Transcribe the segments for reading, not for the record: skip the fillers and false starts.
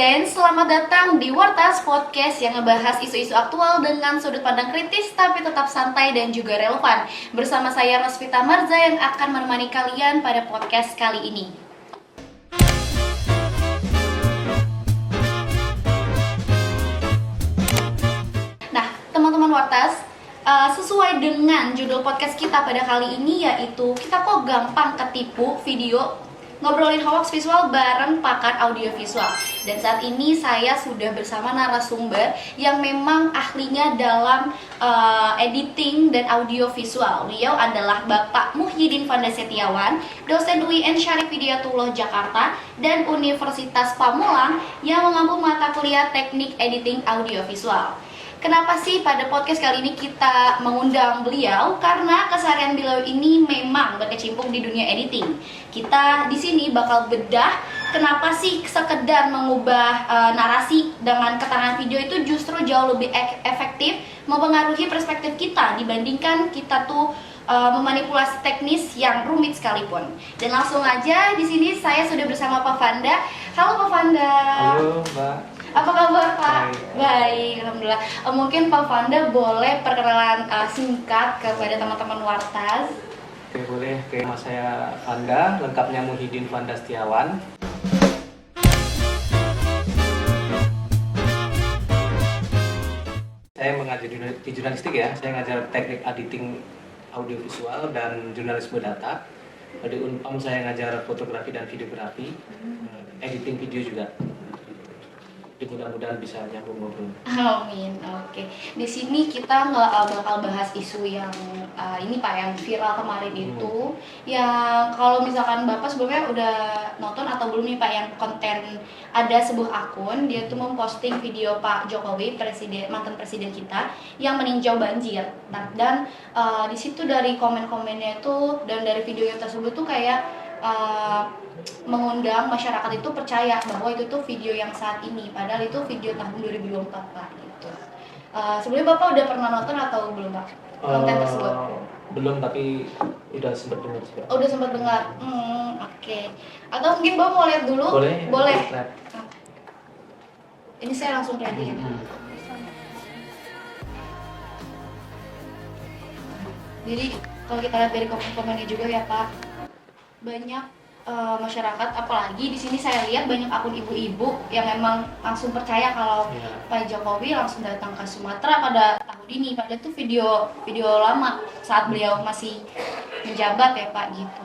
audiens, selamat datang di Wartas Podcast yang ngebahas isu-isu aktual dengan sudut pandang kritis tapi tetap santai dan juga relevan. Bersama saya Rosvita Marza yang akan menemani kalian pada podcast kali ini. Nah, teman-teman Wartas, sesuai dengan judul podcast kita pada kali ini, yaitu kita kok gampang ketipu video ngobrolin hoax visual bareng pakar audiovisual. Dan saat ini saya sudah bersama narasumber yang memang ahlinya dalam editing dan audiovisual. Beliau adalah Bapak Muhyiddin Vanda Setiawan, dosen UIN Syarif Hidayatullah Jakarta dan Universitas Pamulang yang mengampu mata kuliah teknik editing audiovisual. Kenapa sih pada podcast kali ini kita mengundang beliau? Karena keseharian beliau ini memang berkecimpung di dunia editing. Kita di sini bakal bedah kenapa sih sekedar mengubah narasi dengan keterangan video itu justru jauh lebih efektif mempengaruhi perspektif kita dibandingkan kita tuh memanipulasi teknis yang rumit sekalipun. Dan langsung aja di sini saya sudah bersama Pak Vanda. Halo Pak Vanda. Halo Mbak. Apa kabar Pak? Baik, alhamdulillah. Mungkin Pak Vanda boleh perkenalan singkat kepada teman-teman Wartas. Oke, boleh. Nama saya Vanda, lengkapnya Muhyiddin Vanda Setiawan. Saya mengajar di jurnalistik ya. Saya ngajar teknik editing audiovisual dan jurnalisme data. Di Unpam saya ngajar fotografi dan videografi, editing video juga. Mudah-mudahan bisa nyambung ngobrol. Amin. Oke. Di sini kita nggak bakal bahas isu yang ini Pak, yang viral kemarin itu. Yang kalau misalkan Bapak sebelumnya udah nonton atau belum nih Pak, yang konten ada sebuah akun dia tuh memposting video Pak Jokowi, mantan presiden kita yang meninjau banjir. Nah, dan di situ dari komen-komennya itu dan dari videonya tersebut tuh kayak mengundang masyarakat itu percaya bahwa itu tuh video yang saat ini, padahal itu video tahun 2024 Pak gitu. Sebelumnya Bapak udah pernah nonton atau belum Pak konten tersebut? Belum, tapi udah sempat dengar juga. Oh, udah sempat dengar. Oke. Atau mungkin Bapak mau lihat dulu? Boleh. Ini saya langsung ready ya. Jadi kalau kita lihat dari komen-komennya juga ya Pak, banyak masyarakat, apalagi di sini saya lihat banyak akun ibu-ibu yang memang langsung percaya kalau Pak Jokowi langsung datang ke Sumatera pada tahun ini, padahal itu video lama saat beliau masih menjabat ya Pak gitu.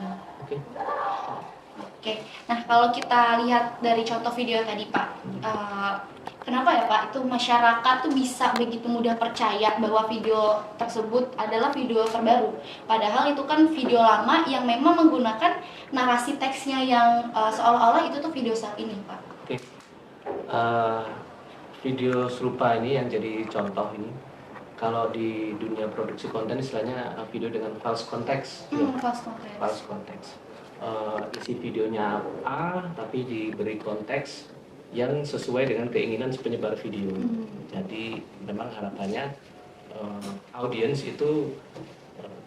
Oke. Nah, kalau kita lihat dari contoh video tadi Pak, kenapa ya Pak itu masyarakat tuh bisa begitu mudah percaya bahwa video tersebut adalah video terbaru, padahal itu kan video lama yang memang menggunakan narasi teksnya yang seolah-olah itu tuh video saat ini Pak. Oke. Video serupa ini yang jadi contoh ini, kalau di dunia produksi konten istilahnya video dengan false context. False context. Isi videonya A tapi diberi konteks yang sesuai dengan keinginan si penyebar video. Jadi memang harapannya audiens itu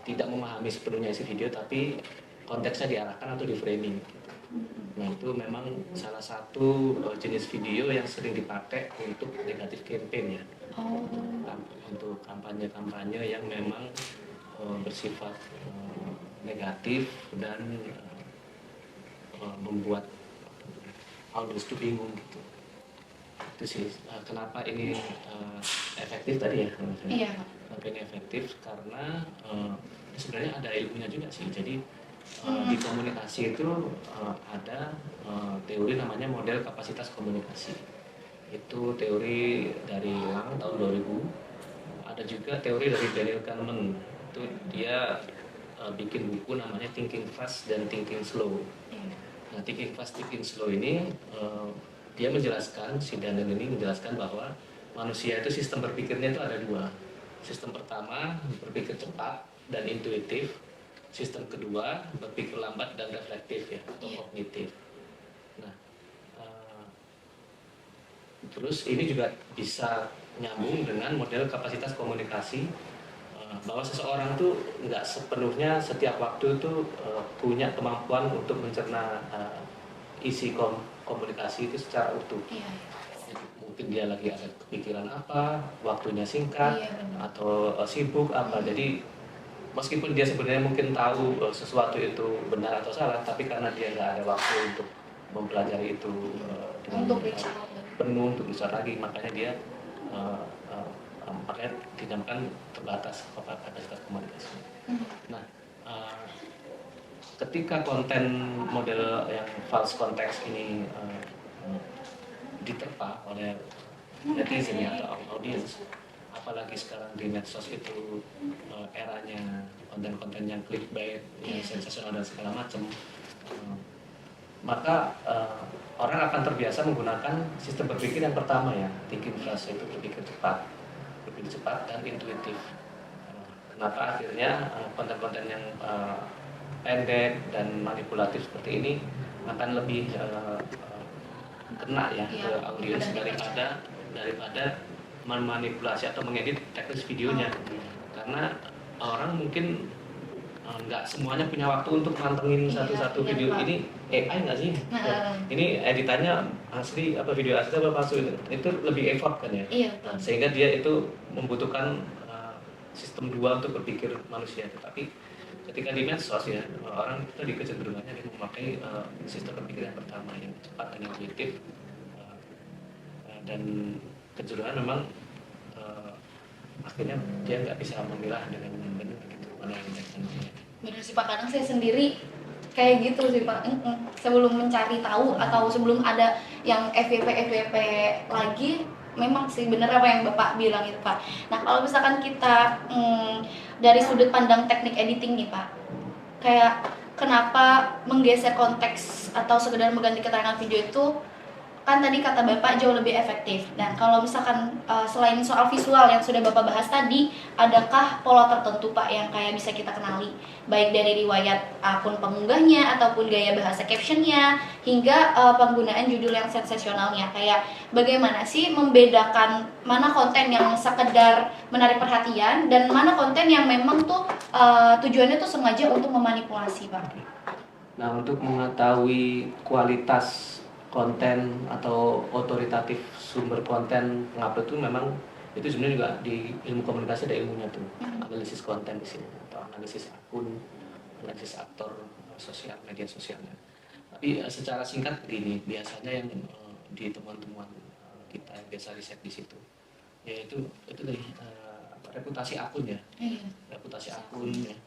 tidak memahami sepenuhnya isi video, tapi konteksnya diarahkan atau di framing. Nah, itu memang salah satu jenis video yang sering dipakai untuk negatif campaign ya. Untuk kampanye-kampanye yang memang bersifat negatif dan membuat audiens itu bingung gitu. Itu sih kenapa ini efektif tadi ya. Iya. Kenapa ini efektif karena sebenarnya ada ilmunya juga sih. Jadi di komunikasi itu ada teori namanya model kapasitas komunikasi. Itu teori dari Lang tahun 2000. Ada juga teori dari Daniel Kahneman. Itu dia bikin buku namanya Thinking Fast dan Thinking Slow. Nah, Thinking Fast, Thinking Slow ini dia menjelaskan, si Daniel ini menjelaskan bahwa manusia itu sistem berpikirnya itu ada dua. Sistem pertama berpikir cepat dan intuitif. Sistem kedua berpikir lambat dan reflektif ya, atau kognitif. Nah, terus ini juga bisa nyambung dengan model kapasitas komunikasi, bahwa seseorang tuh nggak sepenuhnya setiap waktu itu punya kemampuan untuk mencerna isi komunikasi itu secara utuh. mungkin dia lagi ada kepikiran apa, waktunya singkat, Iya, benar. atau sibuk apa. Jadi meskipun dia sebenarnya mungkin tahu sesuatu itu benar atau salah, tapi karena dia nggak ada waktu untuk mempelajari itu dengan Untuk reach out. penuh untuk bisa lagi, makanya dia uh, uh, makanya dinamakan terbatas kapasitas komunikasi. Nah, ketika konten model yang false context ini diterpa oleh netizen atau audiens, apalagi sekarang di medsos itu eranya konten-konten yang clickbait, yang sensasional dan segala macam, maka orang akan terbiasa menggunakan sistem berpikir yang pertama ya, thinking fast, itu berpikir cepat dan intuitif. Kenapa akhirnya konten-konten yang pendek dan manipulatif seperti ini akan lebih kena ya ke audiens daripada memanipulasi atau mengedit teknis videonya, karena orang mungkin nggak semuanya punya waktu untuk mantengin satu-satu video ini AI nggak sih, ini editannya asli apa video asli apa palsu, itu lebih effort kan ya. Nah, sehingga dia itu membutuhkan sistem dua untuk berpikir manusia. Tetapi ketika di medsos ya, orang itu kecenderungannya dia memakai sistem berpikir yang pertama, yang cepat dan intuitif, dan kecenderungan memang akhirnya dia nggak bisa memilah dengan benar gitu mana yang baik dan mana. Bener sih Pak, kadang saya sendiri kayak gitu sih Pak. Sebelum mencari tahu atau sebelum ada yang FYP lagi, memang sih bener apa yang Bapak bilang itu Pak. Nah kalau misalkan kita dari sudut pandang teknik editing nih Pak, kayak kenapa menggeser konteks atau sekedar mengganti keterangan video itu, kan tadi kata Bapak jauh lebih efektif. Dan kalau misalkan selain soal visual yang sudah Bapak bahas tadi, adakah pola tertentu Pak yang kayak bisa kita kenali, baik dari riwayat akun pengunggahnya ataupun gaya bahasa captionnya hingga penggunaan judul yang sensasionalnya? Kayak bagaimana sih membedakan mana konten yang sekedar menarik perhatian dan mana konten yang memang tuh tujuannya tuh sengaja untuk memanipulasi Pak? Nah, untuk mengetahui kualitas konten atau otoritatif sumber konten pengupload itu memang itu sebenarnya juga di ilmu komunikasi ada ilmunya tuh, analisis konten di sini atau analisis akun, analisis aktor sosial, media sosialnya. Tapi secara singkat begini, biasanya yang di temuan-temuan kita yang biasa riset di situ, yaitu itu dari reputasi akun ya, reputasi akun ya,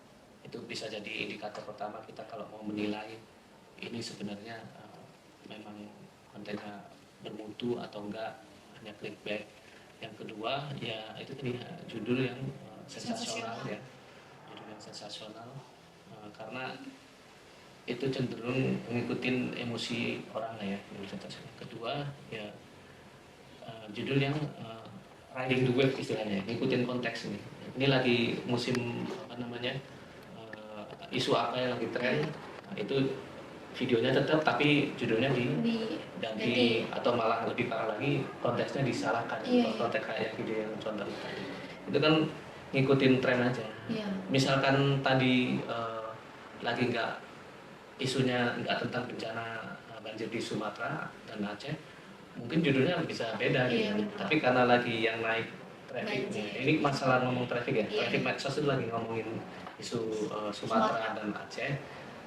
itu bisa jadi indikator pertama kita kalau mau menilai ini sebenarnya memang kontennya bermutu atau enggak, hanya clickbait. Yang kedua ya itu tadi judul yang sensasional ya, judul yang sensasional, karena itu cenderung mengikuti emosi orang lah ya, judul sensasional. Kedua ya judul yang riding the wave istilahnya, ngikutin konteks ini. Ini lagi musim apa namanya, isu apa yang lagi tren, itu videonya tetap tapi judulnya diganti atau malah lebih parah lagi konteksnya disalahkan. Konteks kayak video yang contoh tadi itu kan ngikutin tren aja. Misalkan tadi lagi nggak, isunya nggak tentang bencana banjir di Sumatera dan Aceh, mungkin judulnya bisa beda gitu. Tapi karena lagi yang naik trafficnya, ini masalah ngomong traffic ya, traffic medsos itu lagi ngomongin isu Sumatera dan Aceh,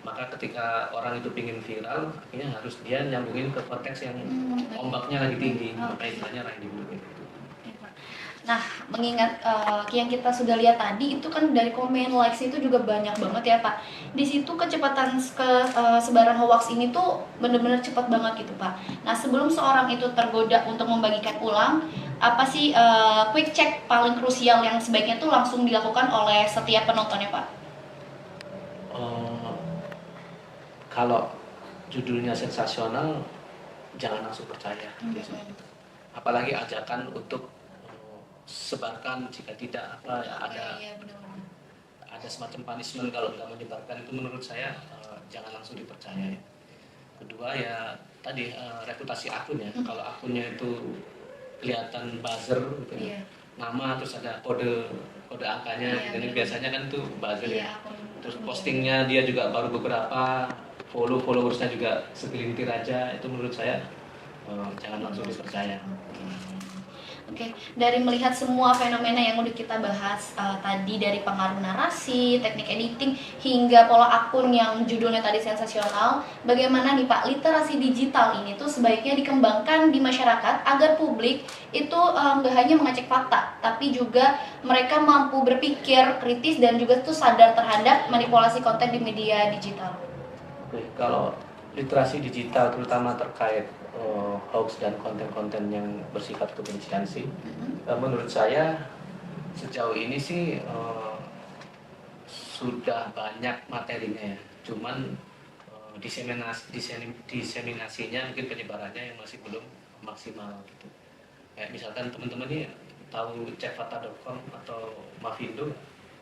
maka ketika orang itu pingin viral, akhirnya harus dia nyambungin ke konteks yang ombaknya lagi tinggi, maka istilahnya riding the wave. Nah, mengingat yang kita sudah lihat tadi itu kan dari komen, likes itu juga banyak banget ya Pak. Di situ kecepatan sebaran hoax ini tuh benar-benar cepat banget gitu Pak. Nah, sebelum seorang itu tergoda untuk membagikan ulang, apa sih quick check paling krusial yang sebaiknya tuh langsung dilakukan oleh setiap penontonnya Pak? Kalau judulnya sensasional, jangan langsung percaya. Apalagi ajakan untuk sebarkan, jika tidak apa ya, ada semacam punishment kalau nggak menyebarkan, itu menurut saya jangan langsung dipercaya ya. Kedua ya tadi reputasi akun ya, kalau akunnya itu kelihatan buzzer gitu ya, nama terus ada kode angkanya, ini biasanya kan tuh buzzer ya. Terus postingnya dia juga baru beberapa, followersnya juga segelintir aja, itu menurut saya jangan langsung dipercaya. Oke, dari melihat semua fenomena yang udah kita bahas tadi, dari pengaruh narasi, teknik editing, hingga pola akun yang judulnya tadi sensasional, bagaimana nih Pak, literasi digital ini tuh sebaiknya dikembangkan di masyarakat agar publik itu nggak hanya mengecek fakta, tapi juga mereka mampu berpikir kritis dan juga tuh sadar terhadap manipulasi konten di media digital. Oke, kalau literasi digital terutama terkait hoax dan konten-konten yang bersifat kebencian sih, menurut saya sejauh ini sih sudah banyak materinya ya. Cuman diseminasinya mungkin penyebarannya yang masih belum maksimal gitu. Kayak misalkan teman-teman nih tahu cekfata.com atau Mavindo,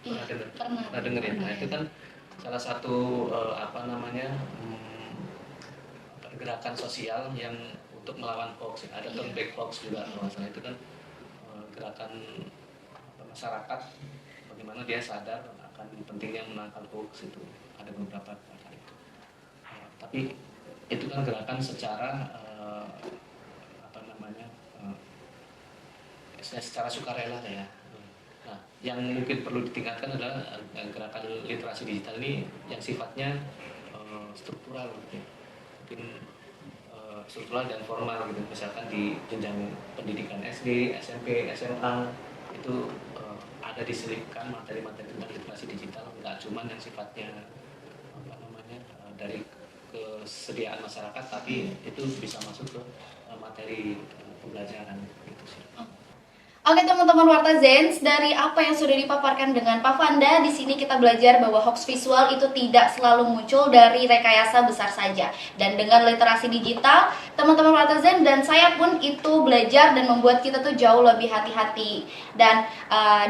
Iya, pernah dengar ya? Nah, itu kan salah satu gerakan sosial yang untuk melawan hoax. Ada turn back hoax juga, masalah itu kan gerakan masyarakat bagaimana dia sadar akan pentingnya menangkal hoax itu. Ada beberapa gerakan itu. Tapi itu kan gerakan secara secara sukarela ya. Nah, yang mungkin perlu ditingkatkan adalah gerakan literasi digital ini yang sifatnya struktural, gitu. Mungkin struktural dan formal gitu. Misalkan di jenjang pendidikan SD, SMP, SMA itu ada diselipkan materi-materi tentang literasi digital, nggak cuma yang sifatnya dari kesediaan masyarakat, tapi itu bisa masuk ke materi pembelajaran gitu sih. Oke teman-teman Warta Zens, dari apa yang sudah dipaparkan dengan Pak Vanda, di sini kita belajar bahwa hoax visual itu tidak selalu muncul dari rekayasa besar saja. Dan dengan literasi digital, teman-teman Warta Zens dan saya pun itu belajar dan membuat kita tuh jauh lebih hati-hati. Dan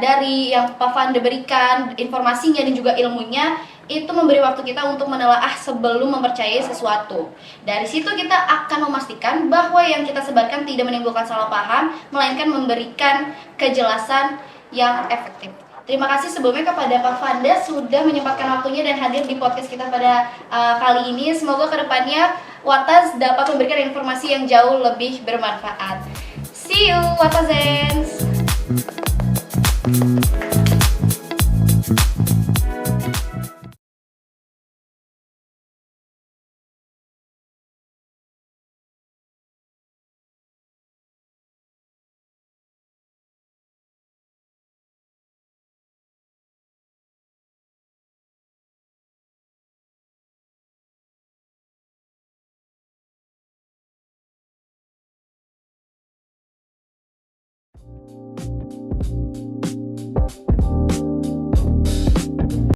dari yang Pak Vanda berikan informasinya dan juga ilmunya, itu memberi waktu kita untuk menelaah sebelum mempercayai sesuatu. Dari situ kita akan memastikan bahwa yang kita sebarkan tidak menimbulkan salah paham, melainkan memberikan kejelasan yang efektif. Terima kasih sebelumnya kepada Pak Vanda sudah menyempatkan waktunya dan hadir di podcast kita pada kali ini. Semoga kedepannya Wartas dapat memberikan informasi yang jauh lebih bermanfaat. See you, Wartazens!